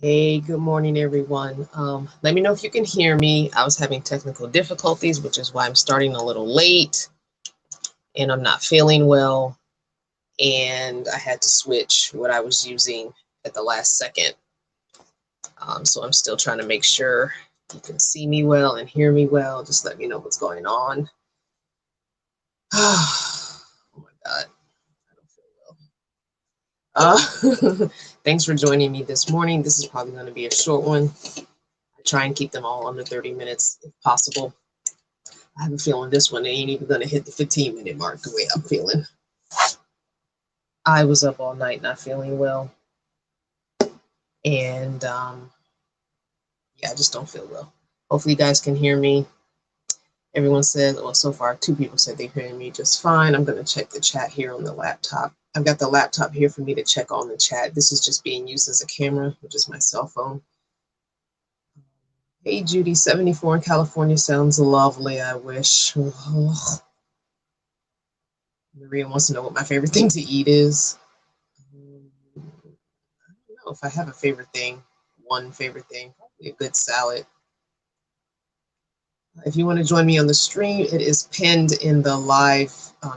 Hey, good morning, everyone. Let me know if you can hear me. I was having technical difficulties, which is why I'm starting a little late and I'm not feeling well. And I had to switch what I was using at the last second. So I'm still trying to make sure you can see me well and hear me well. Just let me know what's going on. Oh my God, I don't feel well. Thanks for joining me this morning. This is probably going to be a short one. I try and keep them all under 30 minutes if possible. I have a feeling this one ain't even going to hit the 15-minute mark the way I'm feeling. I was up all night not feeling well. And yeah, I just don't feel well. Hopefully you guys can hear me. Everyone said, well, so far 2 people said they're hearing me just fine. I'm going to check the chat here on the laptop. I've got the laptop here for me to check on the chat. This is just being used as a camera, which is my cell phone. Hey, Judy, 74 in California sounds lovely, I wish. Oh. Maria wants to know what my favorite thing to eat is. I don't know if I have a favorite thing. One favorite thing, probably a good salad. If you want to join me on the stream, it is pinned in the live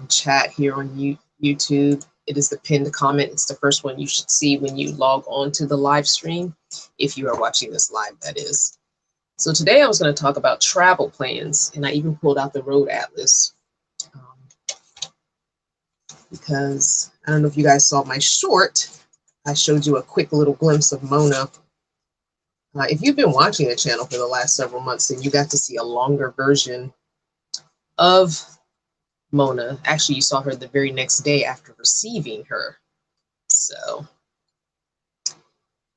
chat here on YouTube. It is the pinned comment. It's the first one you should see when you log on to the live stream, if you are watching this live, that is. So today I was going to talk about travel plans, and I even pulled out the road atlas because I don't know if you guys saw my short. I showed you a quick little glimpse of Mona. If you've been watching the channel for the last several months, then you got to see a longer version of Mona. Actually, you saw her the very next day after receiving her. So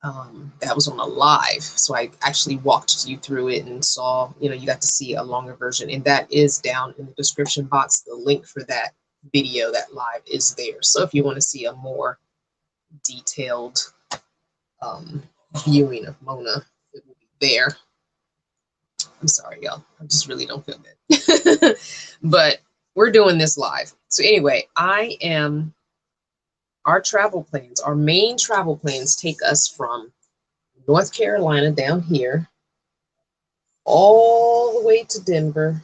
that was on a live. So I actually walked you through it and saw, you got to see a longer version. And that is down in the description box. The link for that video, that live, is there. So if you want to see a more detailed viewing of Mona, it will be there. I'm sorry, y'all. I just really don't feel good. But we're doing this live. So anyway, our travel plans, our main travel plans take us from North Carolina down here all the way to Denver.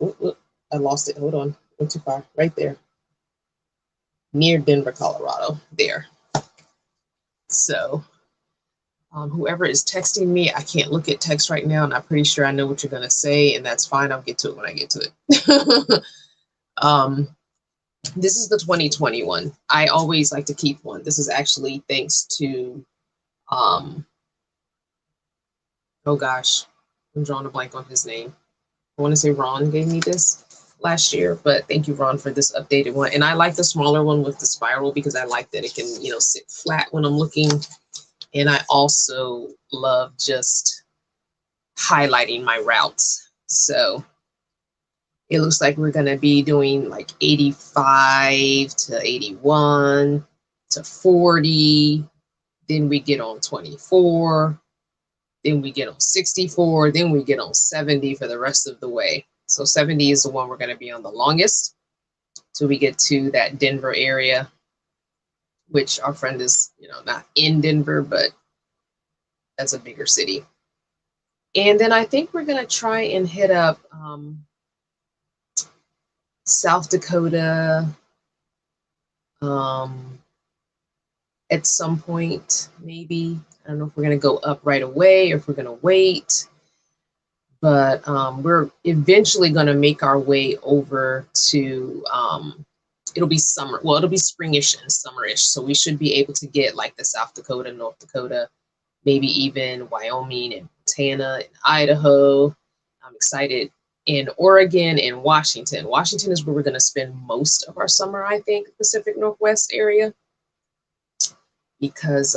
Ooh, I lost it. Hold on. Went too far. Right there. Near Denver, Colorado. There. So whoever is texting me, I can't look at text right now, and I'm pretty sure I know what you're going to say, and that's fine. I'll get to it when I get to it. This is the 2021. I always like to keep one. This is actually thanks to, oh gosh, I'm drawing a blank on his name. I want to say Ron gave me this last year, but thank you, Ron, for this updated one. And I like the smaller one with the spiral because I like that it can, sit flat when I'm looking. And I also love just highlighting my routes. So it looks like we're going to be doing like 85 to 81 to 40. Then we get on 24. Then we get on 64. Then we get on 70 for the rest of the way. So 70 is the one we're going to be on the longest. So we get to that Denver area, which our friend is, not in Denver, but that's a bigger city. And then I think we're going to try and hit up South Dakota at some point, maybe. I don't know if we're going to go up right away or if we're going to wait. But we're eventually going to make our way over to, it'll be summer. Well, it'll be springish and summerish. So we should be able to get like the South Dakota, North Dakota, maybe even Wyoming and Montana and Idaho. I'm excited. In Oregon and Washington. Washington is where we're going to spend most of our summer, I think, Pacific Northwest area, because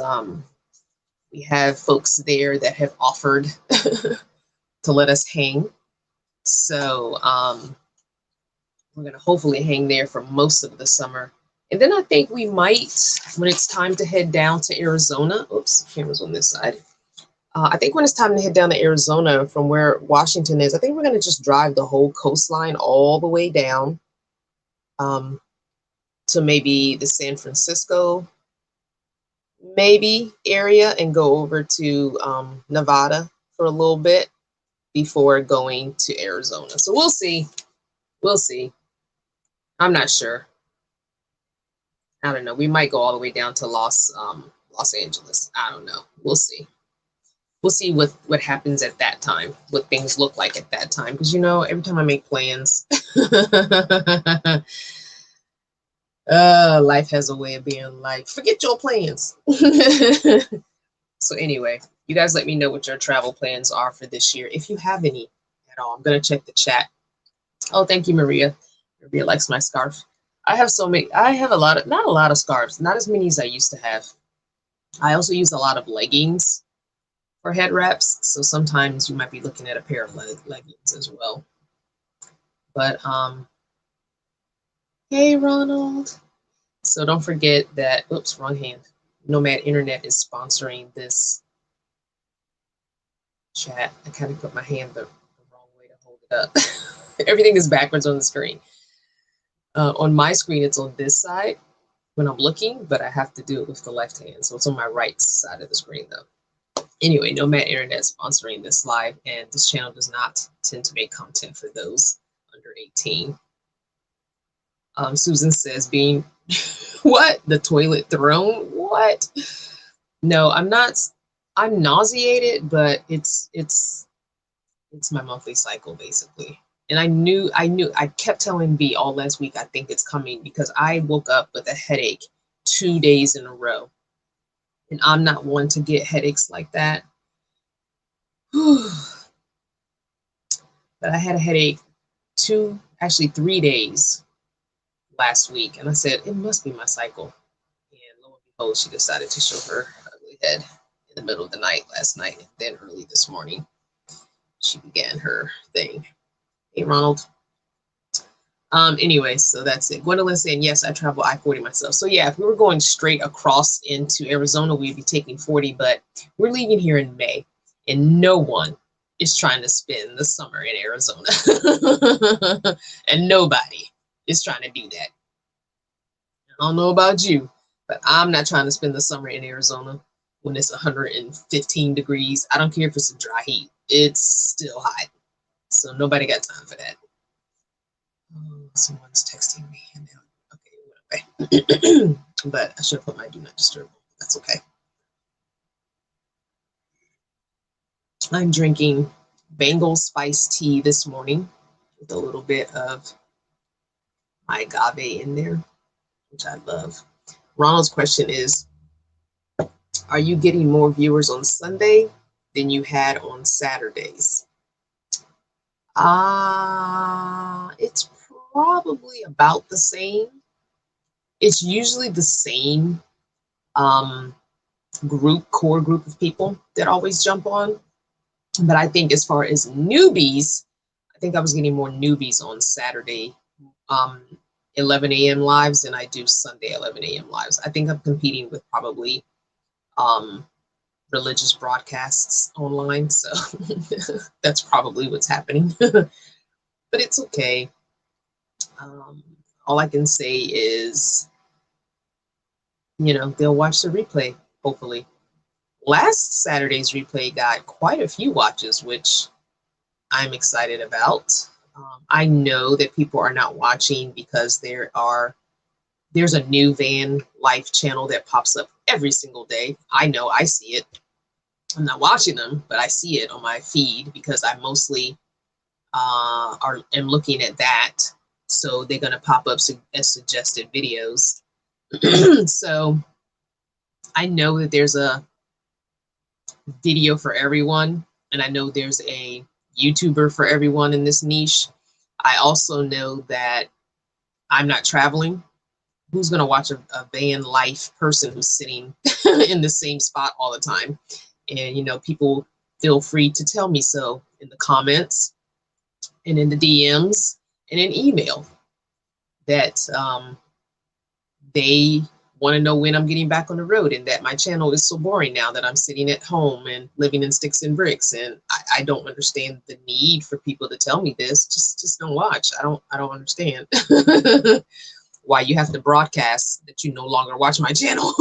we have folks there that have offered to let us hang. So we're going to hopefully hang there for most of the summer. And then I think we might, when it's time to head down to Arizona, oops, camera's on this side. I think when it's time to head down to Arizona from where Washington is, I think we're going to just drive the whole coastline all the way down to maybe the San Francisco maybe area and go over to Nevada for a little bit before going to Arizona. So we'll see. We'll see. I'm not sure. I don't know. We might go all the way down to Los Angeles. I don't know. We'll see. We'll see what happens at that time, what things look like at that time. Because every time I make plans, life has a way of being like, forget your plans. So anyway, you guys let me know what your travel plans are for this year, if you have any at all. I'm gonna check the chat. Oh, thank you, Maria. Maria likes my scarf. I have so many. I have not a lot of scarves, not as many as I used to have. I also use a lot of leggings for head wraps, so sometimes you might be looking at a pair of leggings as well. But hey, Ronald. So don't forget that. Oops, wrong hand. Nomad Internet is sponsoring this chat. I kind of put my hand the wrong way to hold it up. Everything is backwards on the screen. On my screen, it's on this side when I'm looking, but I have to do it with the left hand. So it's on my right side of the screen, though. Anyway, Nomad Internet is sponsoring this live, and this channel does not tend to make content for those under 18. Susan says, being what? The toilet thrown? What? No, I'm not. I'm nauseated, but it's my monthly cycle, basically. And I kept telling B all last week, I think it's coming, because I woke up with a headache 2 days in a row. And I'm not one to get headaches like that. But I had a headache 3 days last week. And I said, it must be my cycle. And lo and behold, she decided to show her ugly head in the middle of the night last night. And then early this morning, she began her thing. Hey, Ronald. Anyway, so that's it. Gwendolyn saying, yes, I travel I-40 myself. So yeah, if we were going straight across into Arizona, we'd be taking 40, but we're leaving here in May, and no one is trying to spend the summer in Arizona. And nobody is trying to do that. I don't know about you, but I'm not trying to spend the summer in Arizona when it's 115 degrees. I don't care if it's a dry heat. It's still hot. So nobody got time for that. Oh, someone's texting me. Okay, it went away. But I should have put my do not disturb. That's okay. I'm drinking Bengal spice tea this morning with a little bit of my agave in there, which I love. Ronald's question is, are you getting more viewers on Sunday than you had on Saturdays? It's probably about the same. It's usually the same core group of people that always jump on. But I think as far as newbies, I think I was getting more newbies on Saturday 11 a.m. lives than I do Sunday 11 a.m. lives. I think I'm competing with probably religious broadcasts online. So that's probably what's happening. But it's okay. All I can say is, they'll watch the replay, hopefully. Last Saturday's replay got quite a few watches, which I'm excited about. I know that people are not watching because there's a new van life channel that pops up every single day. I know, I see it. I'm not watching them, but I see it on my feed because I mostly am looking at that. So they're going to pop up as suggested videos. So I know that there's a video for everyone, and I know there's a YouTuber for everyone in this niche. I also know that I'm not traveling. Who's going to watch a van life person who's sitting in the same spot all the time? And people feel free to tell me so in the comments and in the DMs and in email that they want to know when I'm getting back on the road, and that my channel is so boring now that I'm sitting at home and living in sticks and bricks. And I don't understand the need for people to tell me this. Just don't watch. I don't understand why you have to broadcast that you no longer watch my channel.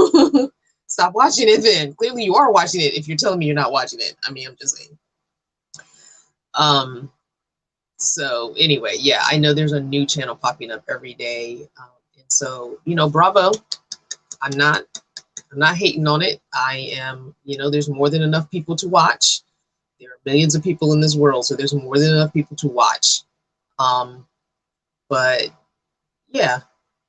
Stop watching it then. Clearly you are watching it if you're telling me you're not watching it. I mean, I'm just saying. So anyway, yeah, I know there's a new channel popping up every day. And so, you know, bravo. I'm not hating on it. I am, you know, there's more than enough people to watch. There are millions of people in this world, so there's more than enough people to watch. But yeah,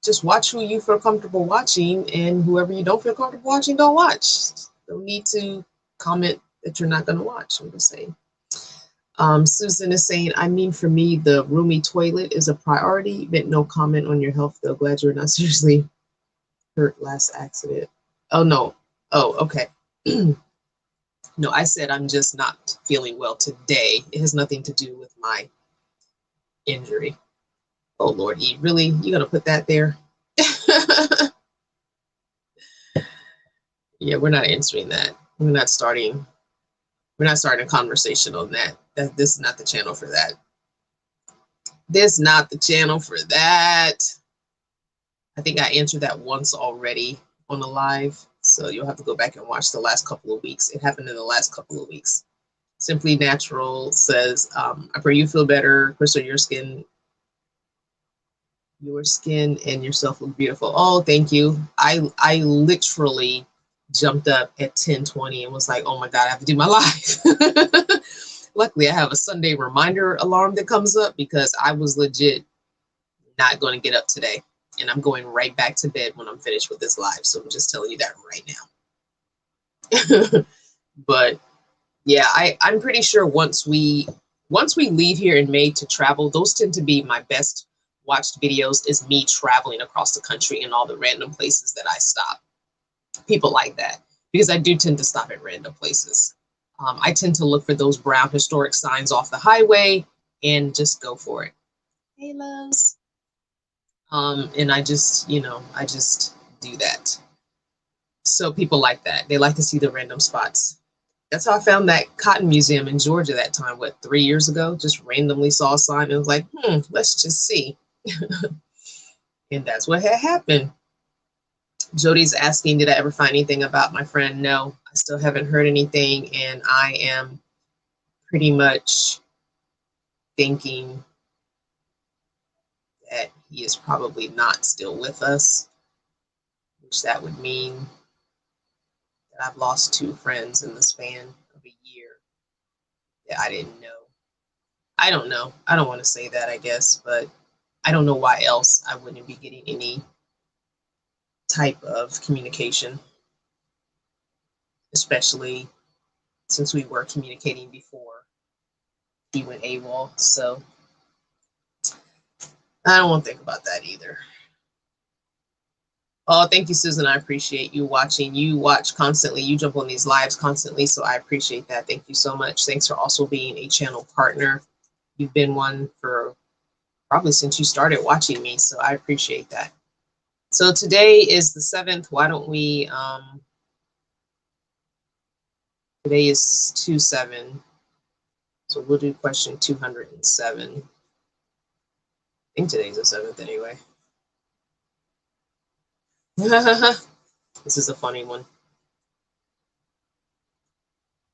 just watch who you feel comfortable watching, and whoever you don't feel comfortable watching, don't watch. Don't need to comment that you're not going to watch. I'm just saying. Susan is saying, I mean, for me, the roomy toilet is a priority, but no comment on your health, though. Glad you're not seriously hurt last accident. Oh, no. Oh, okay. No, I said I'm just not feeling well today. It has nothing to do with my injury. Oh, Lord, Eve, really? You going to put that there? Yeah, we're not answering that. We're not starting a conversation on that. This is not the channel for that. This is not the channel for that. I think I answered that once already on a live, so you'll have to go back and watch the last couple of weeks. It happened in the last couple of weeks. Simply Natural says, I pray you feel better. Crystal, your skin and yourself look beautiful. Oh, thank you. I literally jumped up at 10:20 and was like, oh my God, I have to do my live. Luckily, I have a Sunday reminder alarm that comes up because I was legit not going to get up today. And I'm going right back to bed when I'm finished with this live. So I'm just telling you that right now. But yeah, I'm pretty sure once we leave here in May to travel, those tend to be my best watched videos, is me traveling across the country and all the random places that I stop. People like that because I do tend to stop at random places. I tend to look for those brown historic signs off the highway and just go for it. Hey, loves. And I just, you know, I just do that. So people like that. They like to see the random spots. That's how I found that cotton museum in Georgia that time, 3 years ago? Just randomly saw a sign and was like, let's just see. And that's what had happened. Jody's asking, did I ever find anything about my friend? No, I still haven't heard anything. And I am pretty much thinking that he is probably not still with us, which that would mean that I've lost 2 friends in the span of a year that I didn't know. I don't know. I don't want to say that, I guess, but I don't know why else I wouldn't be getting any type of communication, especially since we were communicating before he went AWOL. So I don't want to think about that either. Oh, thank you, Susan. I appreciate you watching. You watch constantly. You jump on these lives constantly, so I appreciate that. Thank you so much. Thanks for also being a channel partner. You've been one for probably since you started watching me, so I appreciate that. So today is the 7th. Why don't we, today is 2/7. So we'll do question 207. I think today's the 7th anyway. This is a funny one.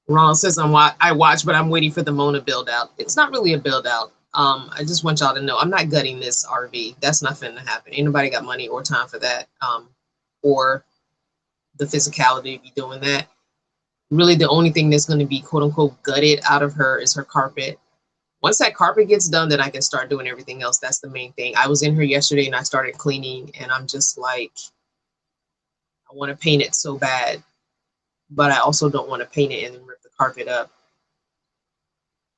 Ron says I watch, but I'm waiting for the Mona build out. It's not really a build out. I just want y'all to know I'm not gutting this RV. That's not finna happen. Ain't nobody got money or time for that. Or the physicality of you doing that. Really, the only thing that's going to be quote unquote gutted out of her is her carpet. Once that carpet gets done, then I can start doing everything else. That's the main thing. I was in here yesterday and I started cleaning, and I'm just like, I want to paint it so bad, but I also don't want to paint it and then rip the carpet up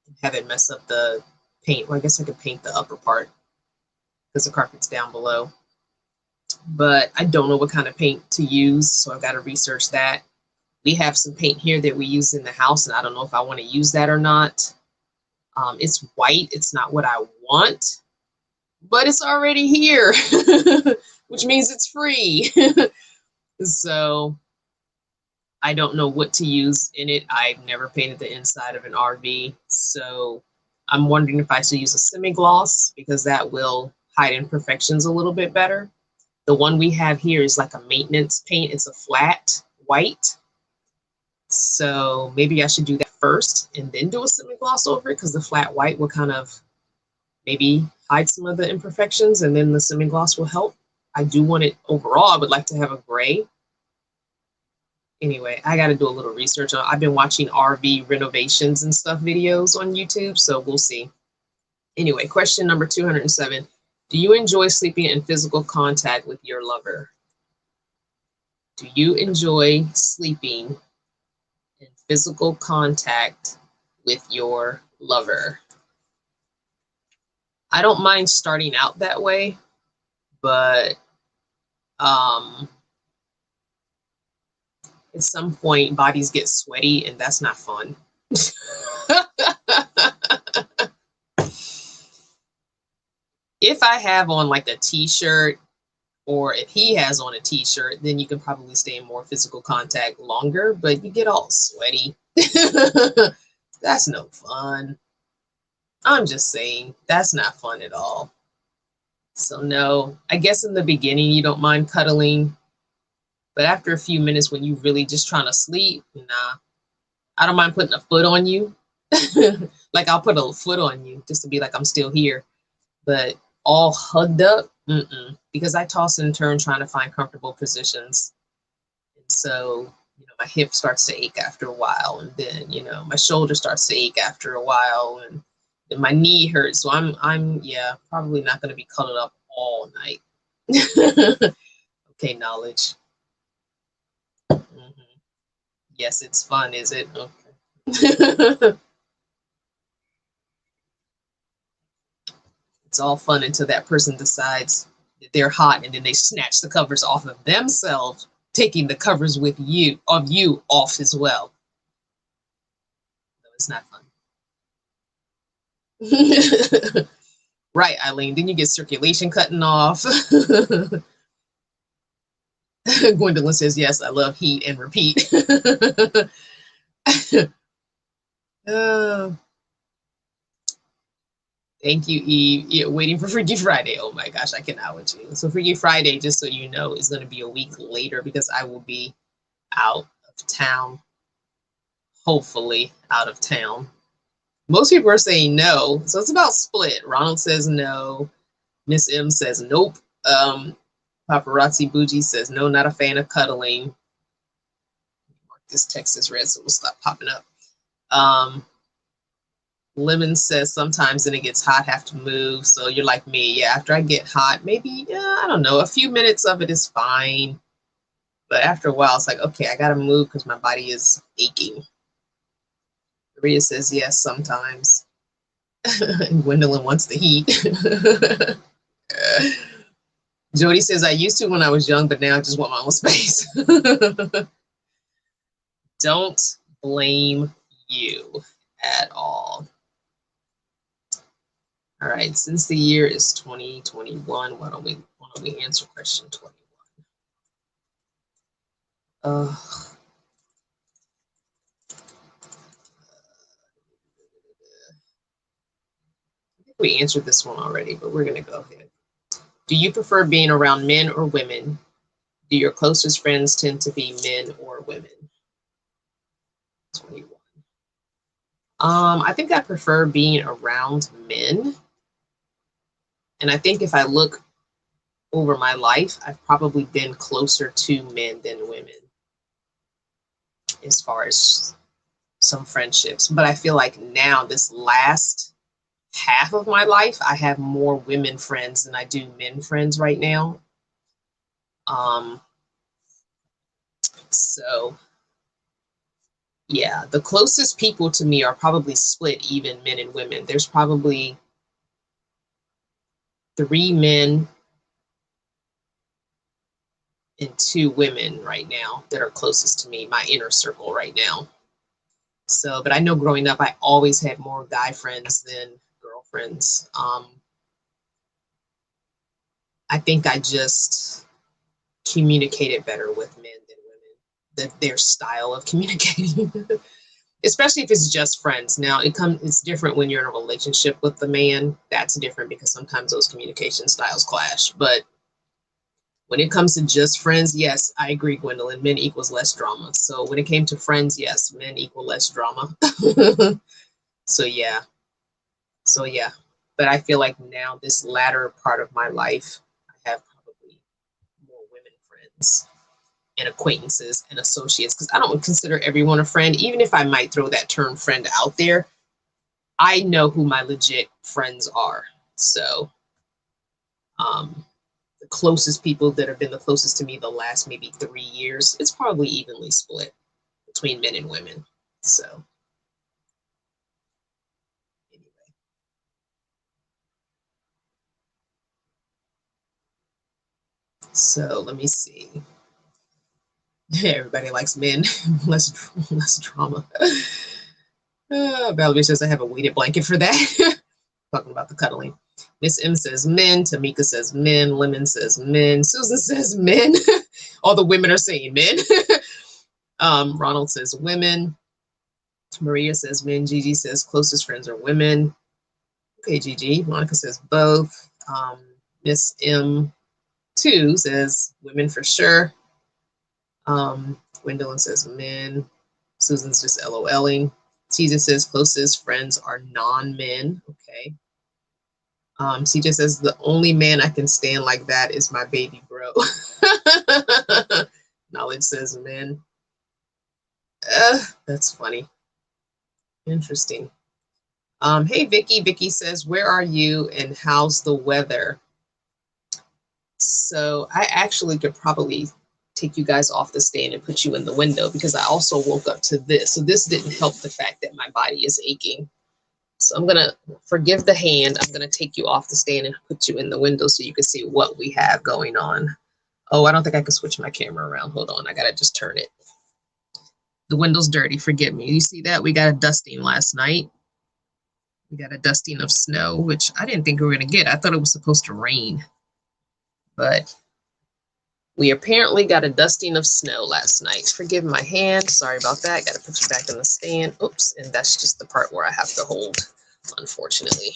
and have it mess up the paint. Well, I guess I could paint the upper part because the carpet's down below, but I don't know what kind of paint to use, so I've got to research that. We have some paint here that we use in the house, and I don't know if I want to use that or not. It's white. It's not what I want, but it's already here, which means it's free. So I don't know what to use in it. I've never painted the inside of an RV, so I'm wondering if I should use a semi-gloss because that will hide imperfections a little bit better. The one we have here is like a maintenance paint. It's a flat, white. So maybe I should do that first and then do a semi-gloss over it, because the flat white will kind of maybe hide some of the imperfections, and then the semi-gloss will help. I do want it overall. I would like to have a gray. Anyway, I got to do a little research. I've been watching RV renovations and stuff videos on YouTube, so we'll see. Anyway, question number 207. Do you enjoy sleeping in physical contact with your lover? Do you enjoy sleeping in physical contact with your lover? I don't mind starting out that way, but at some point bodies get sweaty and that's not fun. If I have on like a t-shirt, or if he has on a t-shirt, then you can probably stay in more physical contact longer, but you get all sweaty. That's no fun. I'm just saying, that's not fun at all. So no, I guess in the beginning you don't mind cuddling, but after a few minutes when you really just trying to sleep, nah. I don't mind putting a foot on you. Like I'll put a foot on you just to be like I'm still here, but all hugged up, because I toss and turn trying to find comfortable positions. And so, my hip starts to ache after a while, and then, my shoulder starts to ache after a while, and then my knee hurts. So I'm probably not going to be cuddled up all night. Okay, knowledge. Yes, it's fun, is it? Okay. It's all fun until that person decides that they're hot, and then they snatch the covers off of themselves, taking the covers of you off as well. So it's not fun. Right, Eileen. Then you get circulation cutting off. Gwendolyn says, yes, I love heat and repeat. Thank you, Eve. Yeah, waiting for Freaky Friday. Oh my gosh, I cannot with you. So Freaky Friday, just so you know, is going to be a week later because I will be out of town. Hopefully out of town. Most people are saying no, so it's about split. Ronald says no. Miss M says nope. Paparazzi Bougie says no, not a fan of cuddling. Mark this text is red, so we'll stop popping up. Lemon says sometimes when it gets hot, have to move. So you're like me. Yeah, after I get hot, maybe, I don't know, a few minutes of it is fine. But after a while, it's like, okay, I got to move because my body is aching. Maria says yes, sometimes. And Gwendolyn wants the heat. Jody says, I used to when I was young, but now I just want my own space. Don't blame you at all. All right, since the year is 2021, why don't we answer question 21? I think we answered this one already, but we're gonna go ahead. Do you prefer being around men or women? Do your closest friends tend to be men or women? 21. I think I prefer being around men. And I think if I look over my life, I've probably been closer to men than women as far as some friendships. But I feel like now, this last half of my life, I have more women friends than I do men friends right now. So yeah, the closest people to me are probably split even, men and women. There's probably 3 men and 2 women right now that are closest to me, my inner circle right now. So, but I know growing up, I always had more guy friends than girlfriends. I think I just communicated better with men than women, their style of communicating, especially if it's just friends. Now it's different when you're in a relationship with the man. That's different because sometimes those communication styles clash. But When it comes to just friends, yes, I agree, Gwendolyn. Men equals less drama. So when it came to friends, yes, men equal less drama. So yeah. So yeah. But I feel like now this latter part of my life, I have probably more women friends and acquaintances and associates because I don't consider everyone a friend. Even if I might throw that term friend out there, I know who my legit friends are. So the closest people that have been the closest to me the last maybe 3 years, it's probably evenly split between men and women. So anyway. So let me see. Everybody likes men, less drama. Valerie says I have a weighted blanket for that. Talking about the cuddling. Miss M says men. Tamika says men. Lemon says men. Susan says men. All the women are saying men. Ronald says women. Maria says men. Gigi says closest friends are women. Okay, Gigi. Monica says both. Miss M2 says women for sure. Gwendolyn says men. Susan's just LOLing. CJ says closest friends are non-men. Okay. CJ says the only man I can stand like that is my baby bro. Knowledge says men. That's funny. Interesting. Hey Vicky. Vicky says, where are you and how's the weather? So I actually could probably take you guys off the stand and put you in the window because I also woke up to this. So this didn't help the fact that my body is aching. So I'm going to forgive the hand. I'm going to take you off the stand and put you in the window so you can see what we have going on. Oh, I don't think I can switch my camera around. Hold on. I got to just turn it. The window's dirty. Forgive me. You see that? We got a dusting last night. We got a dusting of snow, which I didn't think we were going to get. I thought it was supposed to rain. But we apparently got a dusting of snow last night. Forgive my hand. Sorry about that. Got to put you back in the stand. Oops. And that's just the part where I have to hold, unfortunately.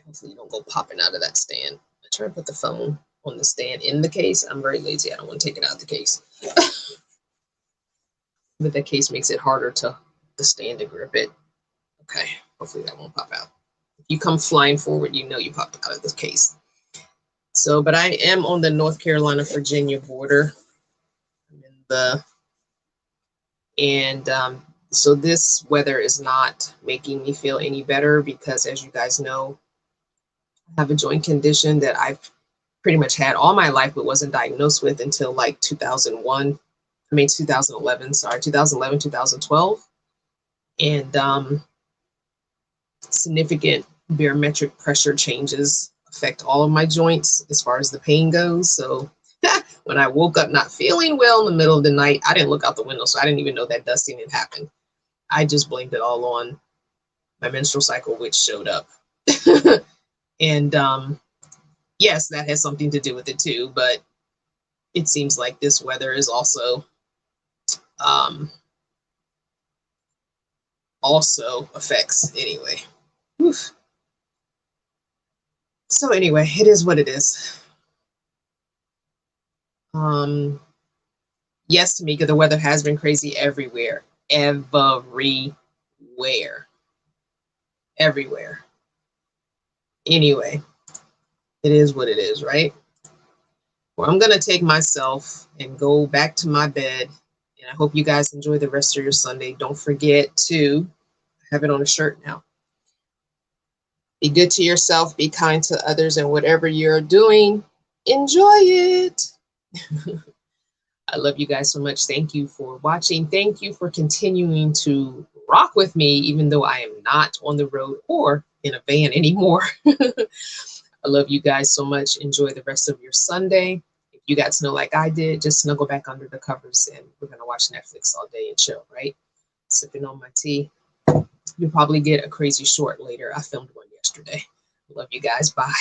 Hopefully you don't go popping out of that stand. I try to put the phone on the stand in the case. I'm very lazy. I don't want to take it out of the case. But that case makes it harder to the stand to grip it. Okay. Hopefully that won't pop out. If you come flying forward, you know you popped out of the case. So, but I am on the North Carolina, Virginia border. I'm in the, and so this weather is not making me feel any better because, as you guys know, I have a joint condition that I've pretty much had all my life, but wasn't diagnosed with until like 2011, 2012. And significant barometric pressure changes affect all of my joints as far as the pain goes. So when I woke up not feeling well in the middle of the night, I didn't look out the window, so I didn't even know that dusting had happened. I just blamed it all on my menstrual cycle, which showed up. And yes, that has something to do with it too, but it seems like this weather is also affects anyway. Oof. So anyway, it is what it is. Yes, Tamika, the weather has been crazy everywhere. Everywhere. Anyway, it is what it is, right? Well, I'm going to take myself and go back to my bed. And I hope you guys enjoy the rest of your Sunday. Don't forget to have it on a shirt now. Be good to yourself. Be kind to others. And whatever you're doing, enjoy it. I love you guys so much. Thank you for watching. Thank you for continuing to rock with me, even though I am not on the road or in a van anymore. I love you guys so much. Enjoy the rest of your Sunday. If you got snow like I did, just snuggle back under the covers and we're going to watch Netflix all day and chill, right? Sipping on my tea. You'll probably get a crazy short later. I filmed one yesterday. Love you guys. Bye.